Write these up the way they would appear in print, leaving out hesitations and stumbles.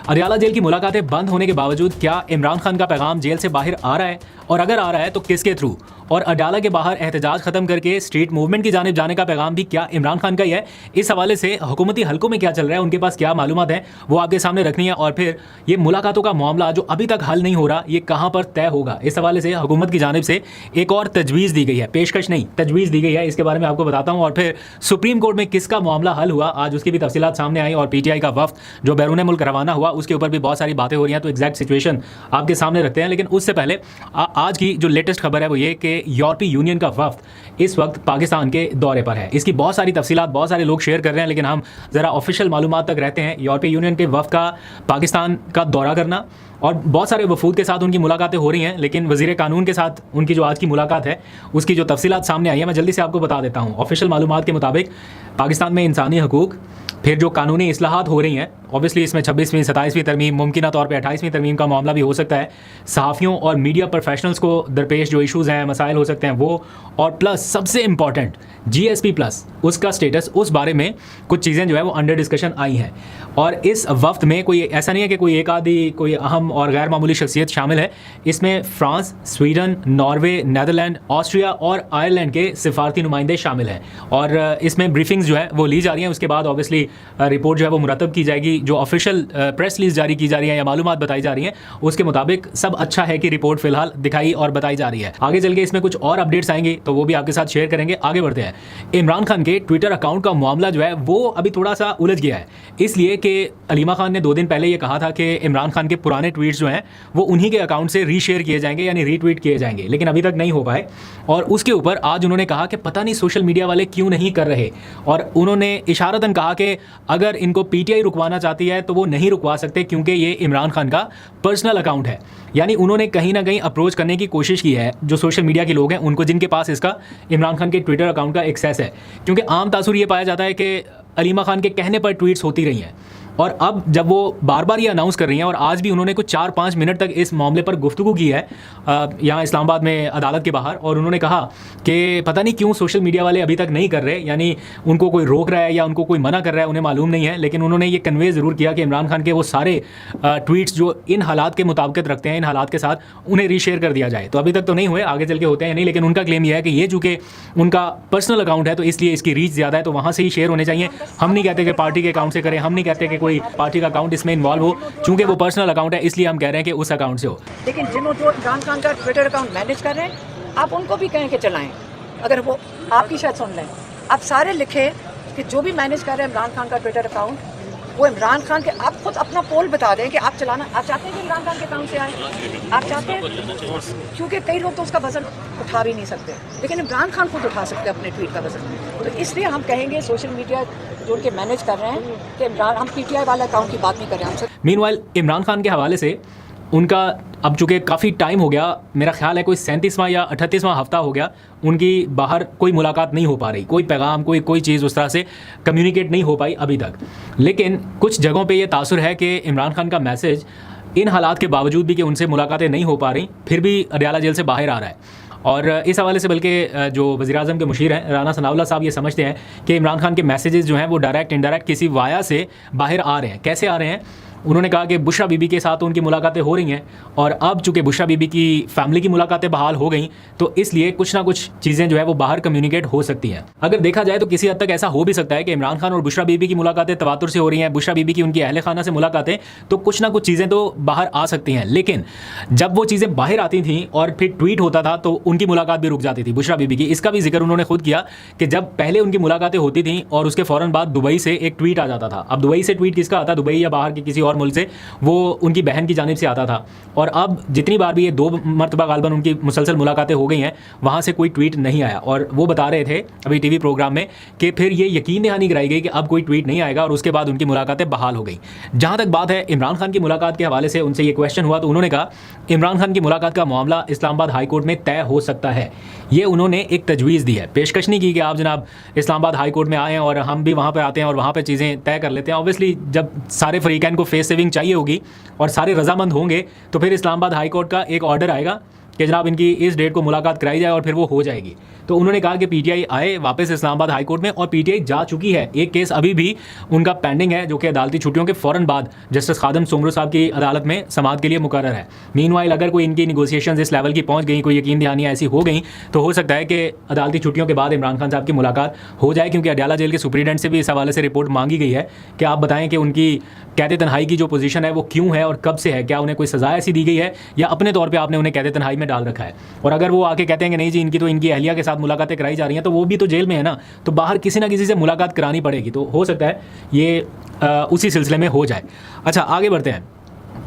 Adiala jail की मुलाकातें बंद होने के बावजूद क्या इमरान खान का पैगाम जेल से बाहर आ रहा है, और अगर आ रहा है तो किसके थ्रू? और अडयाला के बाहर एहतजाज खत्म करके स्ट्रीट मूवमेंट की जानिब जाने का पैगाम भी क्या इमरान खान का ही है? इस हवाले से हुकूमती हलकों में क्या चल रहा है, उनके पास क्या मालूमात है, वो आपके सामने रखनी है। और फिर ये मुलाकातों का मामला जो अभी तक हल नहीं हो रहा, ये कहाँ पर तय होगा, इस हवाले से हुकूमत की जानिब से एक और तजवीज़ दी गई है, पेशकश नहीं तजवीज़ दी गई है, इसके बारे में आपको बताता हूँ। और फिर सुप्रीम कोर्ट में किसका मामला हल हुआ, आज उसकी भी तफसीलात सामने आई। और PTI का वफ्द जो बैरून मुल्क रवाना हुआ, उसके ऊपर भी बहुत सारी बातें हो रही हैं, तो एग्जैक्ट सिचुएशन आपके सामने रखते हैं। लेकिन उससे पहले आज की जो लेटेस्ट खबर है वो ये कि यूरोपीय यूनियन का वफ्द इस वक्त पाकिस्तान के दौरे पर है। इसकी बहुत सारी तफसीलात बहुत सारे लोग शेयर कर रहे हैं, लेकिन हम ज़रा ऑफिशियल मालूमात तक रहते हैं। यूरोपीय यूनियन के वफ्द का पाकिस्तान का दौरा करना और बहुत सारे वफूद के साथ उनकी मुलाकातें हो रही हैं, लेकिन वज़ीर कानून के साथ उनकी जो आज की मुलाकात है उसकी जो तफसीलात सामने आई है, मैं जल्दी से आपको बता देता हूँ। ऑफिशियल मालूमात के मुताबिक पाकिस्तान में इंसानी हकूक़, फिर जो कानूनी इस्लाहात हो रही हैं, ऑब्वियसली इसमें 26वीं 27वीं तरमीम, मुमकिन तौर पे 28वीं तरमीम का मामला भी हो सकता है। सहाफ़ियों और मीडिया प्रोफेशनल्स को दरपेश जो इशूज़ हैं, मसाइल हो सकते हैं वो, और प्लस सबसे इम्पॉर्टेंट GSP+ उसका स्टेटस, उस बारे में कुछ चीज़ें जो है वो अंडर डिस्कशन आई हैं। और इस वफ्त में कोई ऐसा नहीं है कि कोई एक आधी कोई अहम और गैर मामूली शख्सियत शामिल है। इसमें France, Sweden, Norway, Netherlands, Austria और आयरलैंड के सिफारती नुमाइंदे शामिल हैं। और इसमें ब्रीफिंग्स जो है वो ली जा रही हैं। उसके बाद ऑब्वियसली रिपोर्ट जो है वो मुरतब की जाएगी। जो ऑफिशियल प्रेस रिलीज जारी की जा रही है या मालूमात बताई जा रही हैं, उसके मुताबिक सब अच्छा है कि रिपोर्ट फिलहाल दिखाई और बताई जा रही है। आगे चल के इसमें कुछ और अपडेट्स आएंगी तो वो भी आपके साथ शेयर करेंगे। आगे बढ़ते हैं। इमरान खान के ट्विटर अकाउंट का मामला जो है वो अभी थोड़ा सा उलझ गया है, इसलिए कि अलीमा खान ने 2 दिन पहले ये कहा था कि इमरान खान के पुराने ट्वीट्स जो हैं वो उन्हीं के अकाउंट से रीशेयर किए जाएंगे, यानी रीट्वीट किए जाएंगे, लेकिन अभी तक नहीं हो पाए। और उसके ऊपर आज उन्होंने कहा कि पता नहीं सोशल मीडिया वाले क्यों नहीं कर रहे, और उन्होंने इशारतन कहा कि अगर इनको PTI रुकवाना चाहती है तो वो नहीं रुकवा सकते क्योंकि ये इमरान खान का पर्सनल अकाउंट है। यानी उन्होंने कहीं ना कहीं अप्रोच करने की कोशिश की है जो सोशल मीडिया के लोग हैं उनको, जिनके पास इसका इमरान खान के ट्विटर अकाउंट का एक्सेस है। क्योंकि आम तासुर ये पाया जाता है कि अलीमा खान के कहने पर ट्वीट्स होती रही हैं, और अब जब वो बार बार ये अनाउंस कर रही हैं, और आज भी उन्होंने कुछ 4-5 मिनट तक इस मामले पर गुफ्तगू की है यहाँ इस्लामाबाद में अदालत के बाहर, और उन्होंने कहा कि पता नहीं क्यों सोशल मीडिया वाले अभी तक नहीं कर रहे, यानी उनको कोई रोक रहा है या उनको कोई मना कर रहा है, उन्हें मालूम नहीं है। लेकिन उन्होंने ये कन्वे ज़रूर किया कि इमरान खान के वो सारे ट्वीट्स जो इन हालात के मुताबिकत रखते हैं, इन हालात के साथ, उन्हें रीशेयर कर दिया जाए। तो अभी तक तो नहीं हुए, आगे चल के होते हैं नहीं, लेकिन उनका क्लेम यह है कि ये चूँकि उनका पर्सनल अकाउंट है तो इसलिए इसकी रीच ज़्यादा है, तो वहाँ से ही शेयर होने चाहिए। हम नहीं कहते कि पार्टी के अकाउंट से करें, हम नहीं कहते कि कोई पार्टी का अकाउंट इसमें इन्वॉल्व हो, चूंकि वो पर्सनल अकाउंट है इसलिए हम कह रहे हैं कि उस अकाउंट से हो। लेकिन जिन्होंने जो इमरान खान का ट्विटर अकाउंट मैनेज कर रहे हैं, आप उनको भी कहें कि चलाएं, अगर वो आपकी शायद सुन लें। आप सारे लिखें कि जो भी मैनेज कर रहे हैं इमरान खान का ट्विटर अकाउंट, वो इमरान खान के, आप खुद अपना पोल बता दें कि आप चलाना, आप चाहते हैं कि इमरान खान के अकाउंट से आए, आप चाहते हैं, क्योंकि कई लोग तो उसका वजन उठा भी नहीं सकते, लेकिन इमरान खान खुद उठा सकते हैं अपने ट्वीट का वजन। तो इसलिए हम कहेंगे सोशल मीडिया जो उनके मैनेज कर रहे हैं कि इमरान, हम PTI वाला अकाउंट की बात नहीं कर रहे हैं। मीनवाइल इमरान खान के हवाले से उनका अब चूँकि काफ़ी टाइम हो गया, मेरा ख्याल है कोई 37वां या 38वां हफ्ता हो गया, उनकी बाहर कोई मुलाकात नहीं हो पा रही, कोई पैगाम, कोई चीज़ उस तरह से कम्युनिकेट नहीं हो पाई अभी तक। लेकिन कुछ जगहों पे ये तासुर है कि इमरान खान का मैसेज इन हालात के बावजूद भी कि उनसे मुलाकातें नहीं हो पा रही, फिर भी अडयाला जेल से बाहर आ रहा है। और इस हवाले से बल्कि जो वज़ीर-ए-आज़म के मुशीर हैं राना सनाउल्लाह साहब ये समझते हैं कि इमरान खान के मैसेजेस जो हैं वो डायरेक्ट इनडायरेक्ट किसी वाया से बाहर आ रहे हैं। कैसे आ रहे हैं? उन्होंने कहा कि बुशरा बीबी के साथ उनकी मुलाकातें हो रही हैं, और अब चूँकि बुशरा बीबी की फैमिली की मुलाकातें बहाल हो गई, तो इसलिए कुछ ना कुछ चीज़ें जो है वो बाहर कम्युनिकेट हो सकती हैं। अगर देखा जाए तो किसी हद तक ऐसा हो भी सकता है कि इमरान खान और बुशरा बीबी की मुलाकातें तवातुर से हो रही हैं, बुशरा बीबी की उनकी अहले खाना से मुलाकातें, तो कुछ ना कुछ चीज़ें तो बाहर आ सकती हैं। लेकिन जब वो चीज़ें बाहर आती थी और फिर ट्वीट होता था तो उनकी मुलाकात भी रुक जाती थी बुशरा बीबी की। इसका भी जिक्र उन्होंने खुद किया कि जब पहले उनकी मुलाकातें होती थी और उसके फ़ौरन बाद दुबई से एक ट्वीट आ जाता था। अब दुबई से ट्वीट किसका आता, दुबई या बाहर के किसी और मुल्क से, वो उनकी बहन की जानिब से आता था। और अब जितनी बार भी ये 2 मरतबा गालबन उनकी मुसलसल मुलाकातें हो गई हैं, वहाँ से कोई ट्वीट नहीं आया। और वो बता रहे थे अभी TV प्रोग्राम में कि फिर ये यकीन दहानी कराई गई कि अब कोई ट्वीट नहीं आएगा, और उसके बाद उनकी मुलाकातें बहाल हो गई। जहाँ तक बात है इमरान खान की मुलाकात के हवाले से, उनसे ये क्वेश्चन हुआ तो उन्होंने कहा इमरान खान की मुलाकात का मामला इस्लामाबाद हाई कोर्ट में तय हो सकता है। ये उन्होंने एक तजवीज़ दी है, पेशकश नहीं की कि आप जनाब इस्लामाबाद हाई कोर्ट में आए हैं और हम भी वहाँ पर आते हैं और वहाँ पर चीज़ें तय कर लेते हैं। ऑब्वियसली जब सारे फरीकैन को फेस सेविंग चाहिए होगी और सारे रजामंद होंगे तो फिर इस्लामाबाद हाई कोर्ट का एक ऑर्डर आएगा कि जनाब इनकी इस डेट को मुलाकात कराई जाए और फिर वो हो जाएगी। तो उन्होंने कहा कि पीटीआई आए वापस इस्लामाबाद हाई कोर्ट में, और पीटीआई जा चुकी है। एक केस अभी भी उनका पेंडिंग है जो कि अदालती छुट्टियों के फ़ौरन बाद जस्टिस खादम सुमरू साहब की अदालत में समाअत के लिए मुकर्रर है। मीनवाइल अगर कोई इनकी निगोसिएशंस इस लेवल की पहुंच गई, कोई यकीन दहानियाँ ऐसी हो गई, तो हो सकता है कि अदालती छुट्टियों के बाद इमरान खान साहब की मुलाकात हो जाए, क्योंकि अडयाला जेल के सुप्रीडेंट से भी इस हवाले से रिपोर्ट मांगी गई है कि आप बताएं कि उनकी कैद तन्हाई की जो पोजीशन है वो क्यों है और कब से है, क्या उन्हें कोई सज़ा ऐसी दी गई है या अपने तौर पे आपने उन्हें कैद तन्हाई में डाल रखा है। और अगर वो आके कहते हैं कि नहीं जी इनकी तो इनकी अहलिया के साथ मुलाकातें कराई जा रही हैं, तो वो भी तो जेल में है ना, तो बाहर किसी ना किसी से मुलाकात करानी पड़ेगी। तो हो सकता है ये उसी सिलसिले में हो जाए। अच्छा, आगे बढ़ते हैं।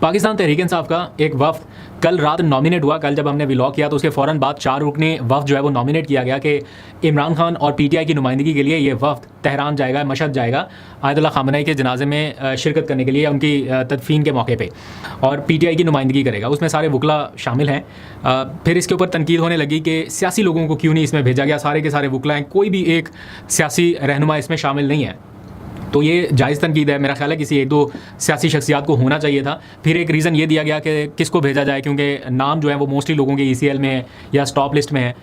पाकिस्तान तहरीक इंसाफ का एक वफ्द कल रात नॉमिनेट हुआ। कल जब हमने व्लॉग किया तो उसके फ़ौरन बाद 4 रुकनी वफ्द जो है वो नॉमिनेट किया गया कि इमरान खान और पीटीआई की नुमाइंदगी के लिए ये वफ्द तेहरान जाएगा, मशहद जाएगा आयतुल्लाह ख़ामनेई के जनाजे में शिरकत करने के लिए, उनकी तदफीन के मौके पे, और पीटीआई की नुमाइंदगी करेगा। उसमें सारे वकला शामिल हैं। फिर इसके ऊपर तनकीद होने लगी कि सियासी लोगों को क्यों नहीं इसमें भेजा गया, सारे के सारे वकला हैं, कोई भी एक सियासी रहनुमा इसमें शामिल नहीं है। तो ये जायज़ तनकीद है। मेरा ख्याल है किसी 1-2 सियासी शख्सियात को होना चाहिए था। फिर एक रीज़न ये दिया गया कि किसको भेजा जाए, क्योंकि नाम जो है वो मोस्टली लोगों के ECL में है या स्टॉप लिस्ट में है।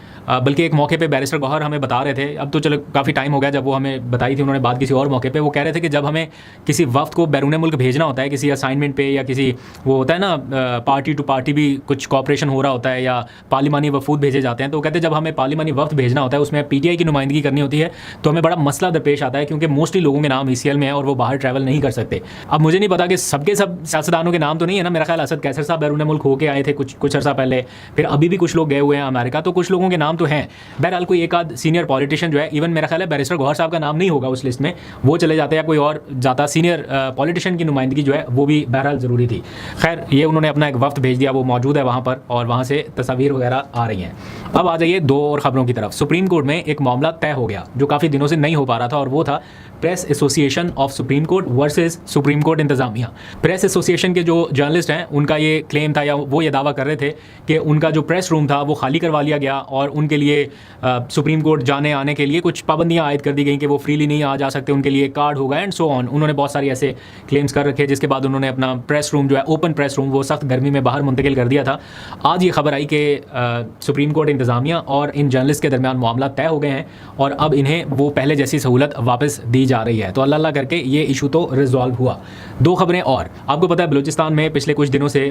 बल्कि एक मौके पे बैरिस्टर गौहर हमें बता रहे थे, अब तो चलो काफ़ी टाइम हो गया जब वो हमें बताई थी, उन्होंने बात किसी और मौके पे, वो कह रहे थे कि जब हमें किसी वफ्द को बैरून मुल्क भेजना होता है किसी असाइनमेंट पे, या किसी वो होता है ना पार्टी टू पार्टी भी कुछ कॉपरेशन हो रहा होता है, या पार्लिमानी वफूद भेजे जाते हैं, तो कहते हैं जब हमें पार्लिमानी वफ्द भेजना होता है उसमें पीटीआई की नुमाइंदगी करनी होती है, तो हमें बड़ा मसला दरपेश आता है, क्योंकि मोस्टली लोगों के नाम ECL में है और वो बाहर ट्रैवल नहीं कर सकते। अब मुझे नहीं पता कि सबके सब सियासतदानों के नाम तो नहीं है ना। मेरा ख्याल असद कैसर साहब बैरून मुल्क होके आए थे कुछ अर्सा पहले, फिर अभी भी कुछ लोग गए हुए हैं अमेरिका, तो कुछ लोगों के नाम तो हैं। बहरहाल कोई एक आध सीनियर पॉलिटिशियन जो है, इवन मेरा ख्याल है बैरिस्टर गौहर साहब का नाम नहीं होगा उस लिस्ट में, वो चले जाते हैं या कोई और जाता, सीनियर पॉलिटिशियन की नुमाइंदगी जो है वो भी बहरहाल ज़रूरी थी। खैर, ये उन्होंने अपना एक वफ्द भेज दिया, वो मौजूद है वहाँ पर, और वहाँ से तस्वीर वगैरह आ रही हैं। अब आ जाइए 2 और ख़बरों की तरफ। सुप्रीम कोर्ट में एक मामला तय हो गया जो काफ़ी दिनों से नहीं हो पा रहा था, और वो था Press Association of Supreme Court versus Supreme Court इंतज़ामिया। प्रेस एसोसिएशन के जो जर्नलिस्ट हैं उनका ये क्लेम था, या वो ये दावा कर रहे थे कि उनका जो प्रेस रूम था वो खाली करवा लिया गया, और उनके लिए सुप्रीम कोर्ट जाने आने के लिए कुछ पाबंदियां आयद कर दी गई कि वो फ्रीली नहीं आ जा सकते, उनके लिए कार्ड होगा एंड सो ऑन। उन्होंने बहुत सारी ऐसे क्लेम्स कर रखे, जिसके बाद उन्होंने अपना प्रेस रूम जो है, ओपन प्रेस रूम, वो सख्त गर्मी में बाहर मुंतकिल कर दिया था। आज ये खबर आई कि सुप्रीम कोर्ट इंतज़ामिया और इन जर्नलिस्ट के दरमियान मामला तय हो गए हैं, और अब इन्हें वो पहले जैसी सहूलत वापस दी जा रही है। तो अल्लाह करके ये इशू तो रिजॉल्व हुआ। 2 खबरें और। आपको पता है बलूचिस्तान में पिछले कुछ दिनों से,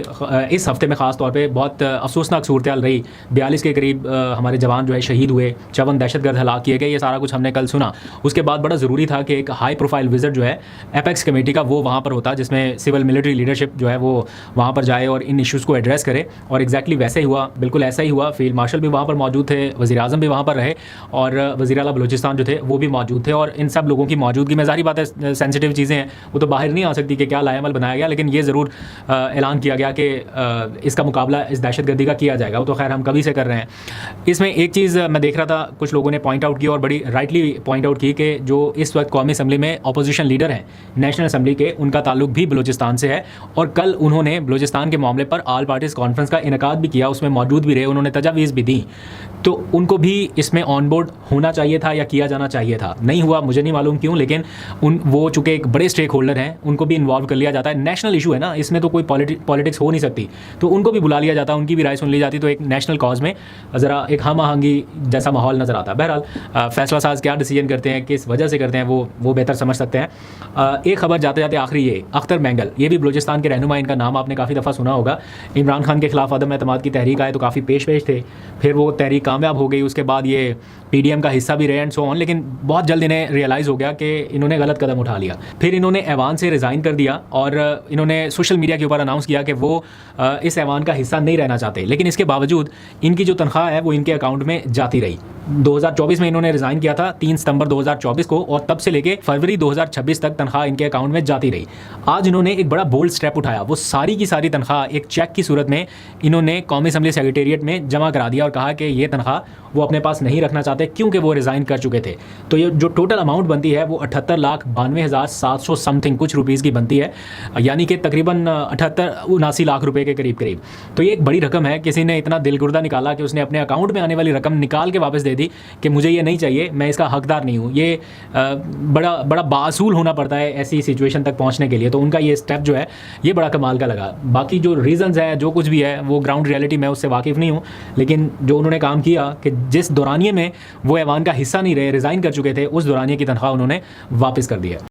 इस हफ्ते में ख़ास तौर पे बहुत अफसोसनाक सूरत हाल रही। 42 के करीब हमारे जवान जो है शहीद हुए, 54 दहशतगर्द हलाक किए गए, ये सारा कुछ हमने कल सुना। उसके बाद बड़ा ज़रूरी था कि एक हाई प्रोफाइल विजिट जो है एपेक्स कमेटी का वो वहाँ पर होता, जिसमें सिविल मिलिट्री लीडरशिप जो है वो वहाँ पर जाए और इन इशूज़ को एड्रेस करे, और एग्जैक्टली वैसे ही हुआ, बिल्कुल ऐसा ही हुआ। फील्ड मार्शल भी वहाँ पर मौजूद थे, वज़ीर आज़म भी वहाँ पर रहे, और वज़ीर आला बलूचिस्तान जो थे वो भी मौजूद थे। और इन सब लोगों की मौजूदगी में, ज़ाहिर बात है सेंसिटिव चीज़ें हैं, वो तो बाहर नहीं आ सकती कि क्या लाएमल बनाया गया, लेकिन ये ज़रूर ऐलान किया गया कि इसका मुकाबला इस दहशतगर्दी का किया जाएगा। वो तो खैर हम कभी से कर रहे हैं। इसमें एक चीज़ मैं देख रहा था, कुछ लोगों ने पॉइंट आउट की, और बड़ी राइटली पॉइंट आउट की, कि जो इस वक्त कौमी असम्बली में अपोजिशन लीडर हैं नेशनल असम्बली के, उनका ताल्लुक भी बलूचिस्तान से है, और कल उन्होंने बलूचिस्तान के मामले पर ऑल पार्टीज़ कॉन्फ्रेंस का इनकाद भी किया, उसमें मौजूद भी रहे, उन्होंने तजावीज़ भी दी। तो उनको भी इसमें ऑन बोर्ड होना चाहिए था या किया जाना चाहिए था। नहीं हुआ, मुझे नहीं मालूम क्यों, लेकिन वो चूँकि एक बड़े स्टेक होल्डर हैं, उनको भी इन्वॉल्व कर लिया जाता है। नेशनल इशू है ना, इसमें तो कोई पॉलिटिक्स हो नहीं सकती, तो उनको भी बुला लिया जाता, उनकी भी राय सुन ली जाती, तो एक नेशनल कॉज में ज़रा एक हम आहंगी जैसा माहौल नज़र आता है। बहरहाल फैसला साज क्या डिसीजन करते हैं, किस वजह से करते हैं, वो बेहतर समझ सकते हैं। एक खबर जाते जाते आखिरी, ये अख्तर मैंगल, ये भी बलूचिस्तान के रहनुमा, इनका नाम आपने काफ़ी दफ़ा सुना होगा। इमरान खान के खिलाफ अदम एतमाद की तहरीक आए तो काफ़ी पेश थे, फिर वो तहरीक कामयाब हो गई, उसके बाद ये PDM का हिस्सा भी रहे एंड सो ऑन, लेकिन बहुत जल्द इन्हें रियलाइज़ हो गया कि इन्होंने गलत कदम उठा लिया। फिर इन्होंने ऐवान से रिज़ाइन कर दिया, और इन्होंने सोशल मीडिया के ऊपर अनाउंस किया कि वो इस ऐवान का हिस्सा नहीं रहना चाहते, लेकिन इसके बावजूद इनकी जो तनख्वाह है वो इनके अकाउंट में जाती रही। 2024 में इन्होंने रिज़ाइन किया था 3 सितंबर 2024 को, और तब से लेके फरवरी 2026 तक तनख्वाह इनके अकाउंट में जाती रही। आज इन्होंने एक बड़ा बोल्ड स्टेप उठाया, वो सारी की सारी तनख्वाह एक चेक की सूरत में इन्होंने कौमी असम्बली सेक्रेटेरिएट में जमा करा दिया, और कहा कि ये तनख्वाह वो अपने पास नहीं रखना चाहते क्योंकि वो रिज़ाइन कर चुके थे। तो ये जो टोटल अमाउंट बनती है वो 78 लाख 92,700 समथिंग कुछ रुपीज़ की बनती है, यानी कि तकरीबन 78-79 लाख रुपए के करीब करीब। तो ये एक बड़ी रकम है। किसी ने इतना दिलगुर्दा निकाला कि उसने अपने अकाउंट में आने वाली रकम निकाल के वापस दे दी कि मुझे ये नहीं चाहिए, मैं इसका हकदार नहीं हूँ। ये बड़ा बड़ा बासूल होना पड़ता है ऐसी सिचुएशन तक पहुँचने के लिए। तो उनका ये स्टेप जो है ये बड़ा कमाल का लगा। बाकी जो रीज़न्स हैं, जो कुछ भी है, वो ग्राउंड रियलिटी मैं उससे वाकिफ़ नहीं हूँ, लेकिन जो उन्होंने काम किया कि जिस दौरानिए में वो ऐवान का हिस्सा नहीं रहे, रिज़ाइन कर चुके थे, उस दौरानिए की तनख्वाह उन्होंने वापस कर दी है।